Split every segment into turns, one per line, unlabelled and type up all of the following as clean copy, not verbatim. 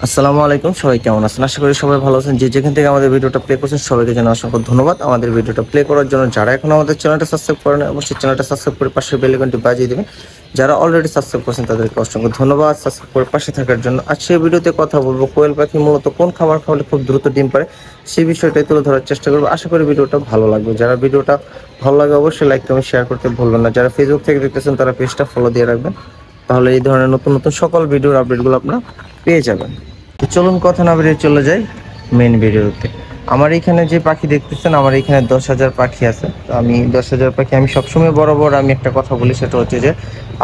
আসসালামু আলাইকুম, সবাই কেমন আছেন? আশা করি সবাই ভালো আছেন। যে যেখান থেকে আমাদের ভিডিওটা প্লে করছেন সবাইকে জানাই অসংখ্য ধন্যবাদ। আমাদের ভিডিওটা প্লে করার জন্য যারা এখন আমাদের চ্যানেলটা সাবস্ক্রাইব করেন অবশ্যই চ্যানেলটা সাবস্ক্রাইব করে পাশে বেল আইকনটি বাজিয়ে দিবেন। যারা অলরেডি সাবস্ক্রাইব করেছেন তাদেরকে অসংখ্য ধন্যবাদ সাবস্ক্রাইব করে পাশে থাকার জন্য। আজকে ভিডিওতে কথা বলবো কোয়েল পাখি মূলত কোন খাবার খাওয়ালে খুব দ্রুত ডিম পারে সেই বিষয়টাই তুলে ধরার চেষ্টা করবো। আশা করি ভিডিওটা ভালো লাগবে। যারা ভিডিওটা ভালো লাগে অবশ্যই লাইক কমেন্ট শেয়ার করতে ভুলবেন না। যারা ফেসবুক থেকে দেখতেছেন তারা পেজটা ফলো দিয়ে রাখবেন, তাহলে এই ধরনের নতুন নতুন সকল ভিডিওর আপডেটগুলো আপনারা পেয়ে যাবেন। তো চলুন কথা না বেরিয়ে চলে যাই মেন ভিডিওতে। আমার এখানে যে পাখি দেখতেছেন, আমার এখানে 10,000 পাখি আছে। তো আমি 10,000 পাখি আমি সবসময় বরাবর আমি একটা কথা বলি, সেটা হচ্ছে যে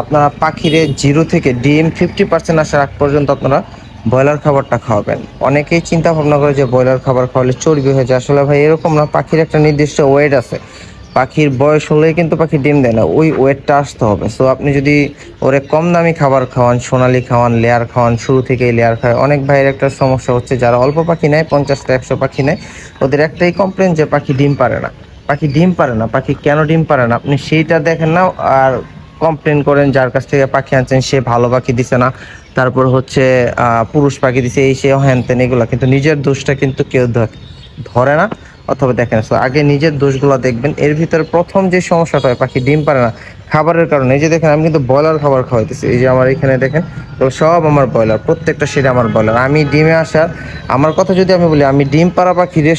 আপনারা পাখিরে 0 থেকে ডিম 50% আসার আগ পর্যন্ত আপনারা ব্রয়লার খাবারটা খাওয়াবেন। অনেকেই চিন্তা ভাবনা করে যে ব্রয়লার খাবার খাওয়ালে চর্বি হয়ে যায়। আসলে ভাই এরকম না, পাখির একটা নির্দিষ্ট ওয়েট আছে। পাখির বয়স হলেই কিন্তু পাখি ডিম দেয় না, ওই ওয়েটটা আসতে হবে। সো আপনি যদি ওরে কম দামি খাবার খাওয়ান, সোনালি খাওয়ান, লেয়ার খাওয়ান, শুরু থেকেই লেয়ার খায়। অনেক ভাইয়ের একটা সমস্যা হচ্ছে যারা অল্প পাখি নেয়, 50টা 100 পাখি নেয়, ওদের একটাই কমপ্লেন যে পাখি ডিম পারে না। পাখি ডিম পারে না, পাখি কেন ডিম পারে না আপনি সেইটা দেখেন না, আর কমপ্লেন করেন যার কাছ থেকে পাখি আনছেন সে ভালো পাখি দিছে না, তারপর হচ্ছে পুরুষ পাখি দিছে এই সে হ্যান তেন, এগুলো কিন্তু নিজের দোষটা কিন্তু কেউ ধরে না অথবা দেখেন। সো আগে নিজের দোষগুলো দেখবেন। এর ভিতরে প্রথম যে সমস্যাটা হয় পাখি ডিম পারে না খাবারের কারণে। এই যে দেখেন আমি কিন্তু ব্রয়লার খাবার খাওয়াইতেছি, এই যে আমার এখানে দেখেন তো সব আমার ব্রয়লার, প্রত্যেকটা সেটা আমার ব্রয়লার। আমি ডিমে আসার আমার কথা যদি আমি বলি, আমি ডিম পাড়া পাখিরে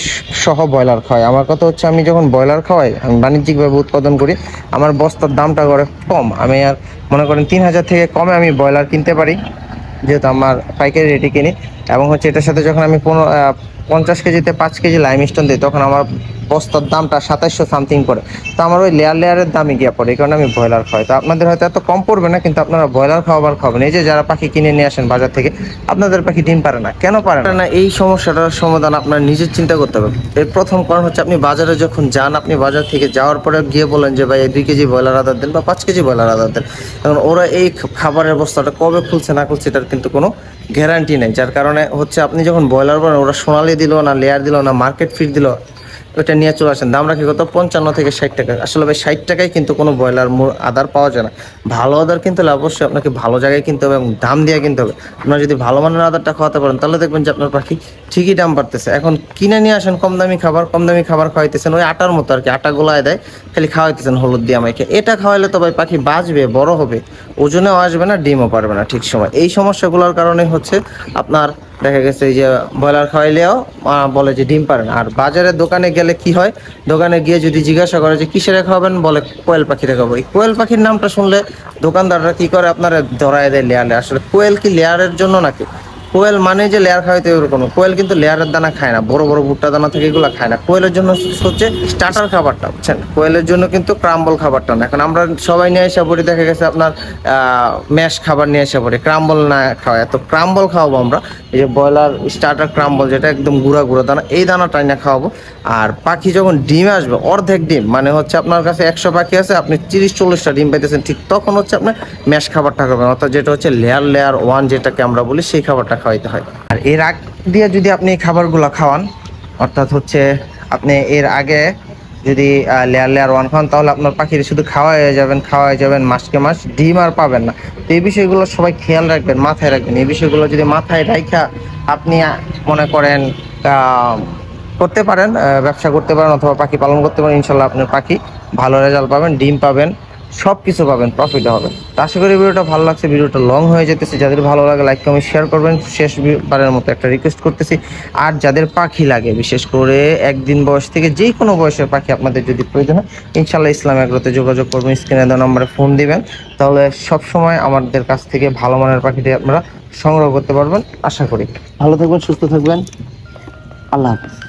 সহ ব্রয়লার খাওয়াই। আমার কথা হচ্ছে আমি যখন ব্রয়লার খাওয়াই, আমি বাণিজ্যিকভাবে উৎপাদন করি, আমার বস্তার দামটা করে কম। আমি আর মনে করেন 3,000 থেকে কমে আমি ব্রয়লার কিনতে পারি, যেহেতু আমার পাইকারি রেটে কিনি। এবং হচ্ছে এটার সাথে যখন আমি 50 কেজিতে 5 কেজি লাইম স্টোন দিই, তখন আমার বস্তার দামটা 2700 সামথিং পড়ে। তো আমার ওই লেয়ারের দামই গিয়ে পড়ে, এই কারণে আমি ব্রয়লার খাওয়াই। তো আপনাদের হয়তো এত কম পড়বে না, কিন্তু আপনারা ব্রয়লার খাওয়াবেন। এই যে যারা পাখি কিনে নিয়ে আসেন বাজার থেকে, আপনাদের পাখি ডিম পারে না, কেন পারে না? এই সমস্যাটার সমাধান আপনার নিজের চিন্তা করতে হবে। এর প্রথম কারণ হচ্ছে আপনি বাজারে যখন যান, আপনি বাজার থেকে যাওয়ার পরে গিয়ে বলেন যে ভাই 2 কেজি ব্রয়লার আদার দেন বা 5 কেজি ব্রয়লার আদার দেন। এখন ওরা এই খাবারের বস্তাটা কবে খুলছে না খুলছে এটার কিন্তু কোনো গ্যারান্টি নেই। যার কারণে হচ্ছে আপনি যখন ব্রয়লার বলেন, ওরা সোনালি দিল না, লেয়ার দিল না, মার্কেট ফিড দিল, ওইটা নিয়ে চলে আসেন। দাম রাখি কত? 55 থেকে 60 টাকা। আসলে ভাই 60 টাকায় কিন্তু কোনো ব্রয়লার আদার পাওয়া যায় না। ভালো আদার কিনতে হলে অবশ্যই আপনাকে ভালো জায়গায় কিনতে হবে এবং দাম দিয়ে কিনতে হবে। আপনারা যদি ভালো মানের আদারটা খাওয়াতে পারেন তাহলে দেখবেন যে আপনার পাখি ঠিকই দাম বাড়তেছে। এখন কিনে নিয়ে আসেন কম দামি খাবার খাওয়াইতেছেন, ওই আটার মতো আর কি, আটা গোলায় দেয়, খালি খাওয়াইতেছেন হলুদ দিয়ে আমাকে। এটা খাওয়াইলে তো ভাই পাখি বাঁচবে, বড় হবে, ওজনেও আসবে না, ডিমও পারবে না ঠিক সময়। এই সমস্যাগুলোর কারণে হচ্ছে আপনার দেখা গেছে এই যে ব্রয়লার খাওয়াইলেও বলে যে ডিম পারে না। আর বাজারের দোকানে গেলে কি হয়, দোকানে গিয়ে যদি জিজ্ঞাসা করে যে কিসের খাওয়াবেন, বলে কোয়েল পাখিরে খাবো। এই কোয়েল পাখির নামটা শুনলে দোকানদাররা কি করে, আপনারা ধরায় দেয় লেয়ারে। আসলে কোয়েল কি লেয়ারের জন্য নাকি? কোয়েল মানে যে লেয়ার খাওয়াইতে ওরকম, কোয়েল কিন্তু লেয়ারের দানা খায় না, বড় বড় ভুট্টা দানা থেকে এগুলো খায় না। কোয়েলের জন্য হচ্ছে স্টার্টার খাবারটা, বুঝছেন? কোয়েলের জন্য কিন্তু ক্রাম্বল খাবারটা না। এখন আমরা সবাই নিয়ে আসা পড়ি, দেখা গেছে আপনার ম্যাশ খাবার নিয়ে আসা পড়ি, ক্রাম্বল না খাওয়ায়। তো ক্রাম্বল খাওয়াবো আমরা, এই যে ব্রয়লার স্টার্টার ক্রাম্বল, যেটা একদম গুঁড়া গুঁড়া দানা, এই দানাটাই না খাওয়াবো। আর পাখি যখন ডিমে আসবে, অর্ধেক ডিম মানে হচ্ছে আপনার কাছে 100 পাখি আছে, আপনি 30-40টা ডিম পাইতেছেন, ঠিক তখন হচ্ছে আপনার ম্যাশ খাবারটা খাবেন, অর্থাৎ যেটা হচ্ছে লেয়ার 1 যেটাকে আমরা বলি, সেই খাবারটা খাওয়াইতে হয়। আর এর আগ দিয়ে যদি আপনি এই খাবারগুলো খাওয়ান, অর্থাৎ হচ্ছে আপনি এর আগে যদি লেয়ার 1 খাওয়ান, তাহলে আপনার পাখির শুধু খাওয়াই যাবেন মাসকে মাস, ডিম আর পাবেন না। তো এই বিষয়গুলো সবাই খেয়াল রাখবেন, মাথায় রাখবেন। এই বিষয়গুলো যদি মাথায় রাখা আপনি মনে করেন করতে পারেন, ব্যবসা করতে পারেন অথবা পাখি পালন করতে পারেন, ইনশাল্লাহ আপনার পাখি ভালো রেজাল্ট পাবেন, ডিম পাবেন, সব কিছু পাবেন, প্রফিট হবে। তো আশা করি ভিডিওটা ভালো লাগছে। ভিডিওটা লং হয়ে যেতেছে, যাদের ভালো লাগে লাইক কমেন্ট শেয়ার করবেন। শেষবারের মতো একটা রিকোয়েস্ট করতেছি, আর যাদের পাখি লাগে, বিশেষ করে 1 দিন বয়স থেকে যে কোনো বয়সের পাখি আপনাদের যদি প্রয়োজন হয়, ইনশাল্লাহ ইসলাম এগ্রোতে যোগাযোগ করবেন, স্ক্রিনে দেওয়া নম্বরে ফোন দিবেন, তাহলে সবসময় আমাদের কাছ থেকে ভালো মানের পাখিটি আপনারা সংগ্রহ করতে পারবেন। আশা করি ভালো থাকবেন, সুস্থ থাকবেন। আল্লাহ হাফেজ।